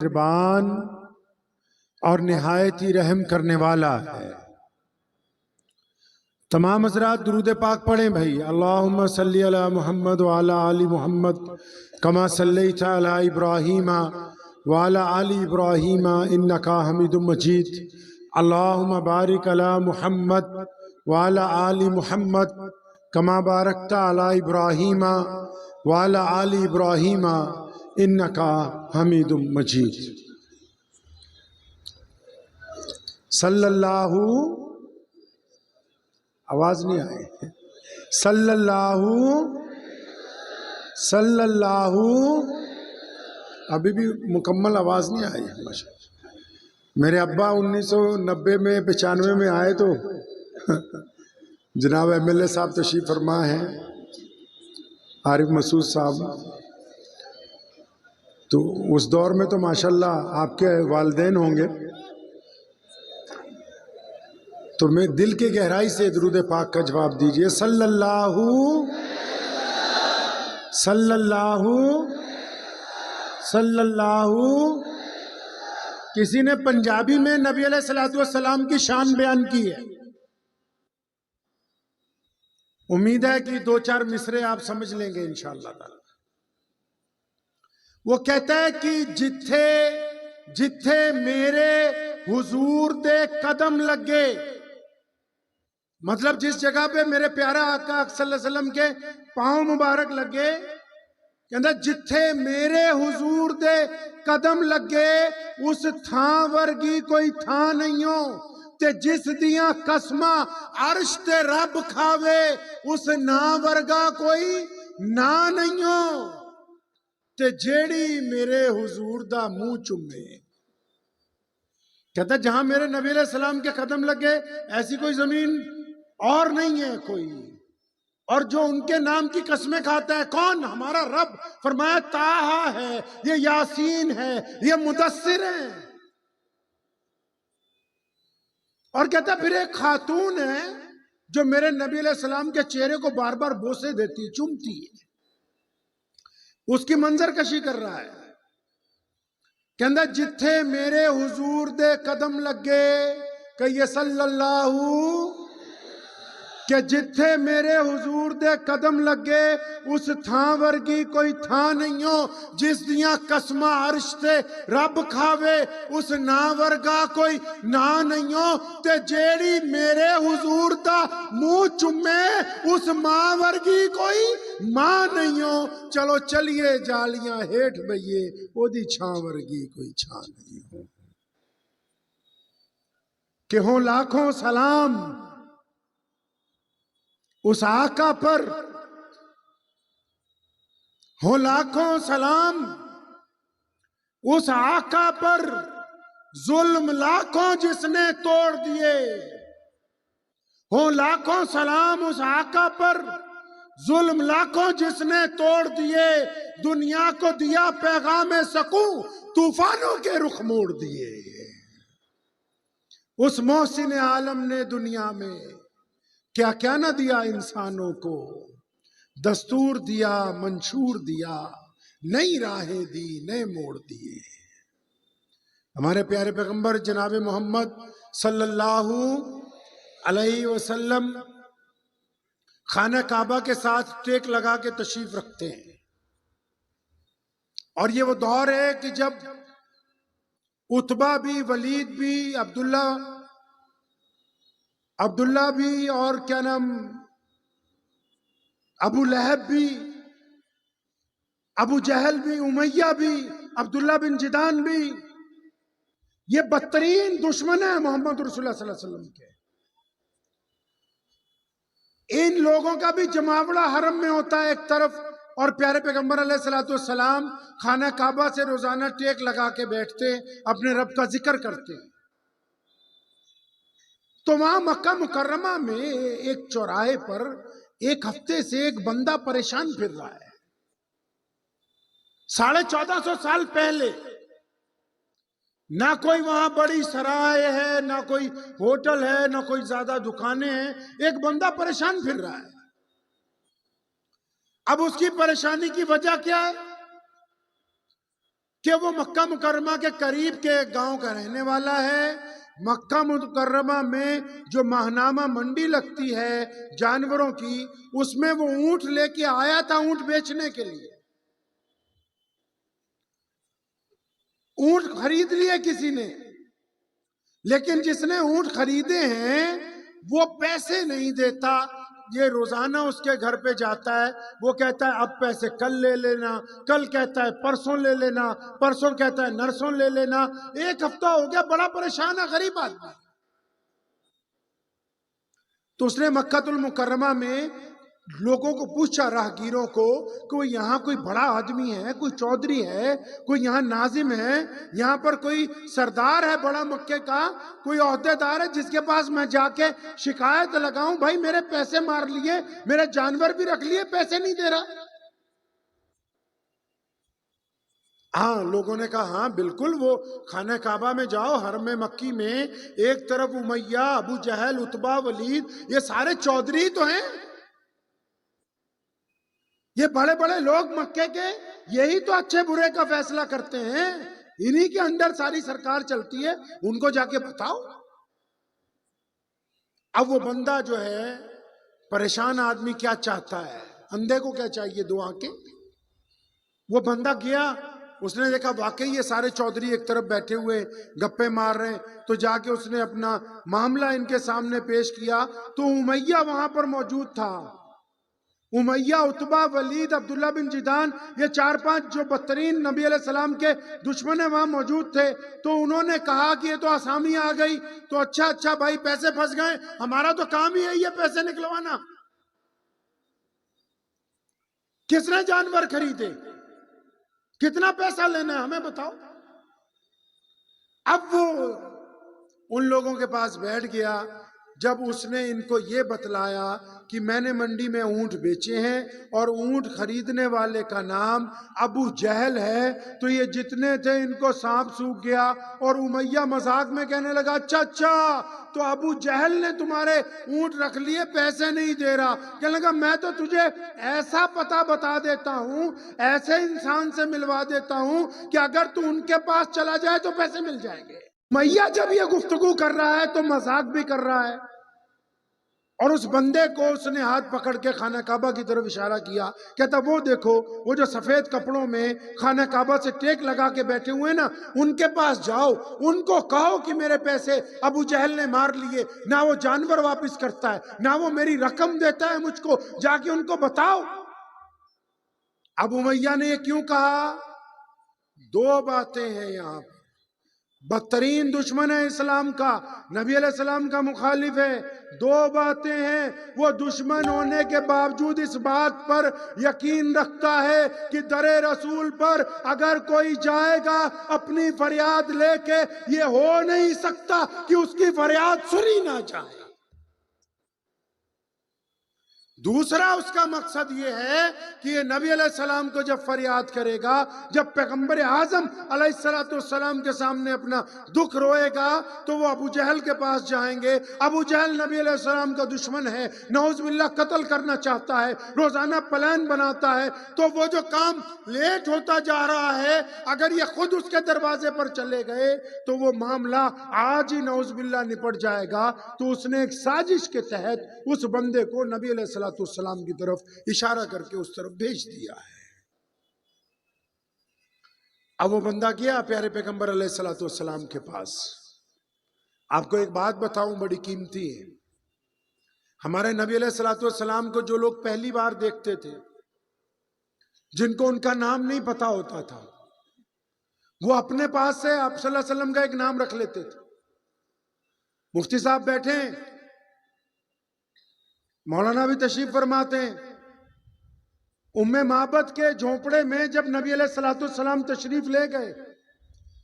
مہربان اور نہایت ہی رحم کرنے والا ہے۔ تمام حضرات درود پاک پڑھیں بھائی۔ اللہم صلی علی محمد وعلی آل محمد کما صلیت علی ابراہیم وعلی آل ابراہیم انکا حمید مجید۔ اللہم بارک علی محمد وعلی آل محمد کما بارکت علی ابراہیم وعلی آل ابراہیم انکا حمید مجید۔ صلی اللہ، آواز نہیں آئے، صلی اللہ، ابھی بھی مکمل آواز نہیں آئی۔ میرے ابا 1990 میں 95 میں آئے تو جناب ایم ایل اے صاحب تشریف فرما ہیں، عارف مسعود صاحب، تو اس دور میں تو ماشاءاللہ آپ کے والدین ہوں گے، تو میں دل کے گہرائی سے درود پاک کا جواب دیجئے۔ صلی اللہ، صلی اللہ، صلی اللہ۔ کسی نے پنجابی میں نبی علیہ السلام کی شان بیان کی ہے، امید ہے کہ 2-4 مصرے آپ سمجھ لیں گے انشاءاللہ تعالی۔ وہ کہتا ہے کہ جتھے میرے حضور دے قدم لگے، مطلب جس جگہ پہ میرے پیارا آقا صلی اللہ علیہ وسلم کے پاؤں مبارک لگے، کہتا جتھے میرے حضور دے قدم لگے اس تھاں ورگی کوئی تھاں نہیں ہو، تے جس دیاں قسماں عرش تے رب کھاوے اس نا ورگا کوئی نا نہیں ہو، تے جیڑی میرے حضور دا منہ چومے۔ کہتا جہاں میرے نبی علیہ السلام کے قدم لگے ایسی کوئی زمین اور نہیں ہے کوئی، اور جو ان کے نام کی قسمیں کھاتا ہے کون؟ ہمارا رب۔ فرمایا طٰہٰ ہے، یہ یاسین ہے، یہ مدثر ہے۔ اور کہتا پھر ایک خاتون ہے جو میرے نبی علیہ السلام کے چہرے کو بار بار بوسے دیتی ہے، چومتی ہے، اس کی منظر کشی کر رہا ہے۔ کہندا جتھے میرے حضور دے قدم لگے، کہیے صلی اللہ، کہ جتھے میرے حضور دے قدم لگے اس تھاں ورگی کوئی تھاں نہیں ہو، جس دیاں قسماں عرش تے رب کھاوے اس نا ورگا کوئی نا نہیں ہو، تے جیڑی میرے حضور دا منہ چومے اس ماں ورگی کوئی ماں نہیں ہو۔ چلو چلیے جالیاں ہیٹھ بئیے، او دی چھاں ورگی کوئی چھاں نہیں ہو۔ کہ ہوں لاکھوں سلام اس آقا پر، ہو لاکھوں سلام اس آقا پر، ظلم لاکھوں جس نے توڑ دیے۔ ہو لاکھوں سلام اس آقا پر، ظلم لاکھوں جس نے توڑ دیے، دنیا کو دیا پیغام سکوں، طوفانوں کے رخ موڑ دیے۔ اس محسن عالم نے دنیا میں کیا کیا نہ دیا انسانوں کو، دستور دیا، منشور دیا، نئی راہیں دی، نئے موڑ دیے۔ ہمارے پیارے پیغمبر جناب محمد صلی اللہ علیہ وسلم خانہ کعبہ کے ساتھ ٹیک لگا کے تشریف رکھتے ہیں، اور یہ وہ دور ہے کہ جب عتبہ بھی، ولید بھی، عبداللہ بھی، اور کیا نام، ابو لہب بھی، ابو جہل بھی، امیہ بھی، عبداللہ بن جدان بھی، یہ بدترین دشمن ہیں محمد رسول اللہ صلی اللہ علیہ وسلم کے۔ ان لوگوں کا بھی جماوڑا حرم میں ہوتا ہے ایک طرف، اور پیارے پیغمبر علیہ السلام خانہ کعبہ سے روزانہ ٹیک لگا کے بیٹھتے، اپنے رب کا ذکر کرتے۔ تو وہاں مکہ مکرمہ میں ایک چوراہے پر ایک ہفتے سے ایک بندہ پریشان پھر رہا ہے۔ 1450 سال پہلے نہ کوئی وہاں بڑی سرائے ہے، نہ کوئی ہوٹل ہے، نہ کوئی زیادہ دکانیں ہیں، ایک بندہ پریشان پھر رہا ہے۔ اب اس کی پریشانی کی وجہ کیا ہے؟ کہ وہ مکہ مکرمہ کے قریب کے ایک گاؤں کا رہنے والا ہے۔ مکہ مکرمہ میں جو ماہنامہ منڈی لگتی ہے جانوروں کی، اس میں وہ اونٹ لے کے آیا تھا، اونٹ بیچنے کے لیے۔ اونٹ خرید لیے کسی نے، لیکن جس نے اونٹ خریدے ہیں وہ پیسے نہیں دیتا۔ یہ روزانہ اس کے گھر پہ جاتا ہے، وہ کہتا ہے اب پیسے کل لے لینا، کل کہتا ہے پرسوں لے لینا، پرسوں کہتا ہے نرسوں لے لینا۔ ایک ہفتہ ہو گیا، بڑا پریشان ہے، غریب آدمی۔ تو اس نے مکہ المکرمہ میں لوگوں کو پوچھا، راہگیروں کو، کہ یہاں کوئی بڑا آدمی ہے، کوئی چودھری ہے، کوئی یہاں ناظم ہے، یہاں پر کوئی سردار ہے بڑا مکے کا، کوئی عہدیدار ہے جس کے پاس میں جا کے شکایت لگاؤں، بھائی میرے پیسے مار لیے، میرے جانور بھی رکھ لیے، پیسے نہیں دے رہا۔ ہاں، لوگوں نے کہا ہاں بالکل، وہ خانہ کعبہ میں جاؤ، حرم مکی میں، ایک طرف امیہ، ابو جہل، عتبہ، ولید، یہ سارے چودھری تو ہیں، یہ بڑے بڑے لوگ مکے کے، یہی تو اچھے برے کا فیصلہ کرتے ہیں، انہی کے اندر ساری سرکار چلتی ہے، ان کو جا کے بتاؤ۔ اب وہ بندہ جو ہے، پریشان آدمی کیا چاہتا ہے، اندھے کو کیا چاہیے، دو آنکھیں۔ وہ بندہ گیا، اس نے دیکھا واقعی یہ سارے چودھری ایک طرف بیٹھے ہوئے گپے مار رہے ہیں، تو جا کے اس نے اپنا معاملہ ان کے سامنے پیش کیا، تو امیہ وہاں پر موجود تھا۔ امیہ، عتبہ، ولید، عبداللہ بن جدان، یہ 4-5 جو بدترین نبی علیہ السلام کے دشمن وہاں موجود تھے، تو انہوں نے کہا کہ یہ تو آسامی آ گئی، تو اچھا بھائی پیسے پھنس گئے، ہمارا تو کام ہی ہے یہ پیسے نکلوانا۔ کس نے جانور خریدے، کتنا پیسہ لینا ہے ہمیں بتاؤ۔ اب وہ ان لوگوں کے پاس بیٹھ گیا، جب اس نے ان کو یہ بتلایا کہ میں نے منڈی میں اونٹ بیچے ہیں اور اونٹ خریدنے والے کا نام ابو جہل ہے، تو یہ جتنے تھے ان کو سانپ سونکھ گیا۔ اور امیہ مذاق میں کہنے لگا اچھا تو ابو جہل نے تمہارے اونٹ رکھ لیے، پیسے نہیں دے رہا۔ کہنے لگا میں تو تجھے ایسا پتہ بتا دیتا ہوں، ایسے انسان سے ملوا دیتا ہوں کہ اگر تو ان کے پاس چلا جائے تو پیسے مل جائیں گے۔ امیہ جب یہ گفتگو کر رہا ہے تو مذاق بھی کر رہا ہے، اور اس بندے کو اس نے ہاتھ پکڑ کے خانہ کعبہ کی طرف اشارہ کیا، کہتا وہ دیکھو، وہ جو سفید کپڑوں میں خانہ کعبہ سے ٹیک لگا کے بیٹھے ہوئے نا، ان کے پاس جاؤ، ان کو کہو کہ میرے پیسے ابو جہل نے مار لیے، نہ وہ جانور واپس کرتا ہے، نہ وہ میری رقم دیتا ہے مجھ کو، جا کے ان کو بتاؤ۔ اب امیہ نے یہ کیوں کہا؟ دو باتیں ہیں یہاں پر۔ بدترین دشمن ہے اسلام کا، نبی علیہ السلام کا مخالف ہے، دو باتیں ہیں۔ وہ دشمن ہونے کے باوجود اس بات پر یقین رکھتا ہے کہ در رسول پر اگر کوئی جائے گا اپنی فریاد لے کے، یہ ہو نہیں سکتا کہ اس کی فریاد سنی نہ جائے۔ دوسرا اس کا مقصد یہ ہے کہ یہ نبی علیہ السلام کو جب فریاد کرے گا، جب پیغمبر اعظم علیہ السلام کے سامنے اپنا دکھ روئے گا، تو وہ ابو جہل کے پاس جائیں گے۔ ابو جہل نبی علیہ السلام کا دشمن ہے، نعوذ باللہ قتل کرنا چاہتا ہے، روزانہ پلان بناتا ہے، تو وہ جو کام لیٹ ہوتا جا رہا ہے، اگر یہ خود اس کے دروازے پر چلے گئے تو وہ معاملہ آج ہی نعوذ باللہ نپٹ جائے گا۔ تو اس نے ایک سازش کے تحت اس بندے کو نبی علیہ السلام کی طرف اشارہ کر کے اس طرف بھیج دیا ہے۔ اب وہ بندہ گیا پیارے پیغمبر علیہ السلام کے پاس۔ آپ کو ایک بات بتاؤں بڑی قیمتی ہے، ہمارے نبی علیہ السلام کو جو لوگ پہلی بار دیکھتے تھے، جن کو ان کا نام نہیں پتا ہوتا تھا، وہ اپنے پاس سے آپ صلی اللہ علیہ وسلم کا ایک نام رکھ لیتے تھے۔ مفتی صاحب بیٹھے ہیں، مولانا بھی تشریف فرماتے ہیں، ام معبد کے جھونپڑے میں جب نبی علیہ السلام تشریف لے گئے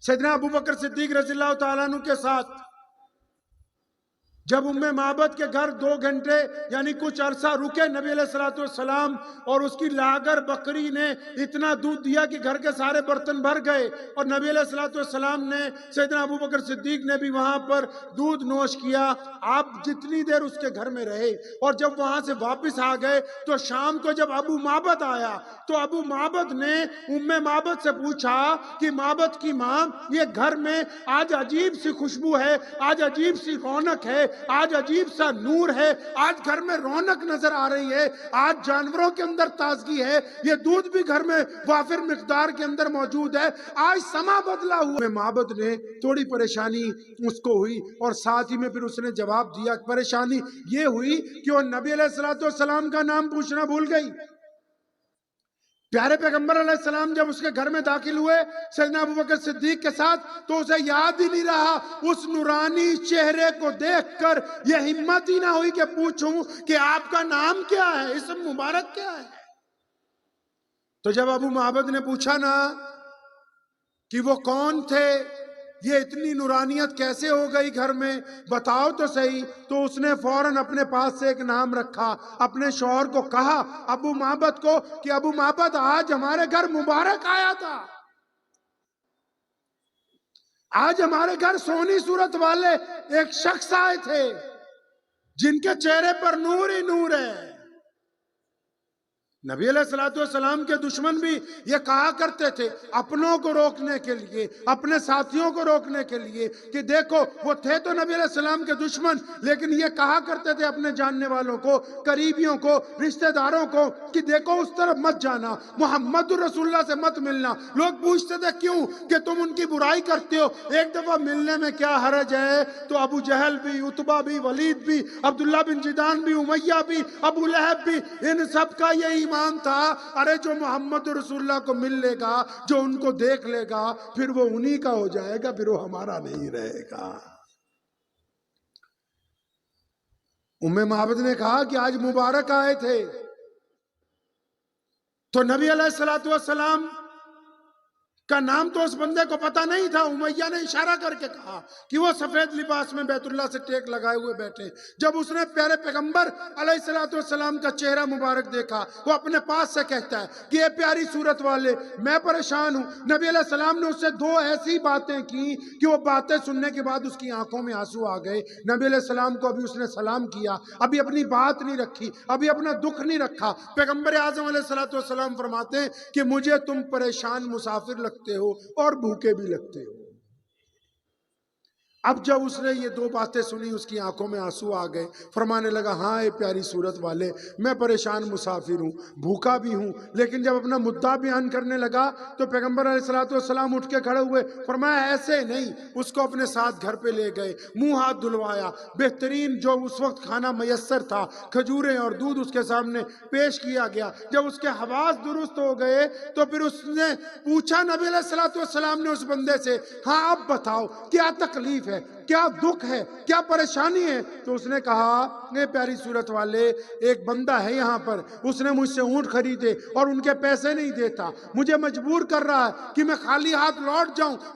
سیدنا ابو بکر صدیق رضی اللہ تعالیٰ عنہ کے ساتھ، جب معبد کے گھر 2 گھنٹے یعنی کچھ عرصہ رکے نبی علیہ الصلوۃ والسلام، اور اس کی لاغر بکری نے اتنا دودھ دیا کہ گھر کے سارے برتن بھر گئے، اور نبی علیہ الصلوۃ والسلام نے، سیدنا ابوبکر صدیق نے بھی وہاں پر دودھ نوش کیا۔ آپ جتنی دیر اس کے گھر میں رہے، اور جب وہاں سے واپس آ گئے تو شام کو جب ابو معبد آیا تو ابو معبد نے معبد سے پوچھا کہ معبد کی ماں، یہ گھر میں آج عجیب سی خوشبو ہے، آج عجیب سی رونق ہے، آج عجیب سا نور ہے، آج گھر میں رونق نظر آ رہی ہے، آج جانوروں کے اندر تازگی ہے، یہ دودھ بھی گھر میں وافر مقدار کے اندر موجود ہے، آج سما بدلا ہوا۔ معبد نے تھوڑی پریشانی اس کو ہوئی، اور ساتھ ہی میں پھر اس نے جواب دیا۔ پریشانی یہ ہوئی کہ وہ نبی علیہ السلام کا نام پوچھنا بھول گئی۔ پیارے پیغمبر علیہ السلام جب اس کے گھر میں داخل ہوئے سیدنا ابوبکر صدیق کے ساتھ، تو اسے یاد ہی نہیں رہا، اس نورانی چہرے کو دیکھ کر یہ ہمت ہی نہ ہوئی کہ پوچھوں کہ آپ کا نام کیا ہے، اسم مبارک کیا ہے۔ تو جب ابو معبد نے پوچھا نا کہ وہ کون تھے، یہ اتنی نورانیت کیسے ہو گئی گھر میں، بتاؤ تو صحیح، تو اس نے فوراً اپنے پاس سے ایک نام رکھا، اپنے شوہر کو کہا ابو معبد کو کہ ابو معبد آج ہمارے گھر مبارک آیا تھا، آج ہمارے گھر سونی صورت والے ایک شخص آئے تھے جن کے چہرے پر نور ہی نور ہے۔ نبی علیہ السلام کے دشمن بھی یہ کہا کرتے تھے اپنوں کو روکنے کے لیے، اپنے ساتھیوں کو روکنے کے لیے، کہ دیکھو وہ تھے تو نبی علیہ السلام کے دشمن، لیکن یہ کہا کرتے تھے اپنے جاننے والوں کو، قریبیوں کو، رشتہ داروں کو کہ دیکھو اس طرف مت جانا، محمد رسول اللہ سے مت ملنا۔ لوگ پوچھتے تھے کیوں؟ کہ تم ان کی برائی کرتے ہو، ایک دفعہ ملنے میں کیا حرج ہے؟ تو ابو جہل بھی، عتبہ بھی، ولید بھی، عبداللہ بن جدان بھی، امیہ بھی، ابو لہب بھی، ان سب کا یہ ایمان تھا، ارے جو محمد رسول اللہ کو مل لے گا، جو ان کو دیکھ لے گا، پھر وہ انہی کا ہو جائے گا، پھر وہ ہمارا نہیں رہے گا۔ معبد نے کہا کہ آج مبارک آئے تھے، تو نبی علیہ السلام کا نام تو اس بندے کو پتا نہیں تھا۔ امیہ نے اشارہ کر کے کہا کہ وہ سفید لباس میں بیت اللہ سے ٹیک لگائے ہوئے بیٹھے۔ جب اس نے پیارے پیغمبر علیہ السلام کا چہرہ مبارک دیکھا، وہ اپنے پاس سے کہتا ہے کہ اے پیاری صورت والے، میں پریشان ہوں۔ نبی علیہ السلام نے اس سے 2 ایسی باتیں کی کہ وہ باتیں سننے کے بعد اس کی آنکھوں میں آنسو آ گئے۔ نبی علیہ السلام کو ابھی اس نے سلام کیا، ابھی اپنی بات نہیں رکھی، ابھی اپنا دکھ نہیں رکھا۔ پیغمبر اعظم علیہ السلام فرماتے ہیں کہ مجھے تم پریشان مسافر لگتے ہو اور بھوکے بھی لگتے ہو۔ اب جب اس نے یہ 2 باتیں سنی، اس کی آنکھوں میں آنسو آ گئے، فرمانے لگا ہاں اے پیاری صورت والے، میں پریشان مسافر ہوں، بھوکا بھی ہوں۔ لیکن جب اپنا مدعا بیان کرنے لگا تو پیغمبر علیہ السلام اٹھ کے کھڑے ہوئے، فرمایا ایسے نہیں۔ اس کو اپنے ساتھ گھر پہ لے گئے، منہ ہاتھ دھلوایا، بہترین جو اس وقت کھانا میسر تھا، کھجوریں اور دودھ اس کے سامنے پیش کیا گیا۔ جب اس کے حواس درست ہو گئے تو پھر اس نے پوچھا نبی علیہ السلام نے اس بندے سے، ہاں اب بتاؤ کیا تکلیف ہے، کیا دکھ ہے، کیا پریشانی ہے؟ تو اس نے کہا اے پیاری صورت والے، ایک بندہ ہے یہاں پر، اس نے مجھ سے اونٹ خریدے اور ان کے پیسے نہیں دیتا، مجھے مجبور کر رہا ہے کہ میں خالی ہاتھ لوٹ جاؤں۔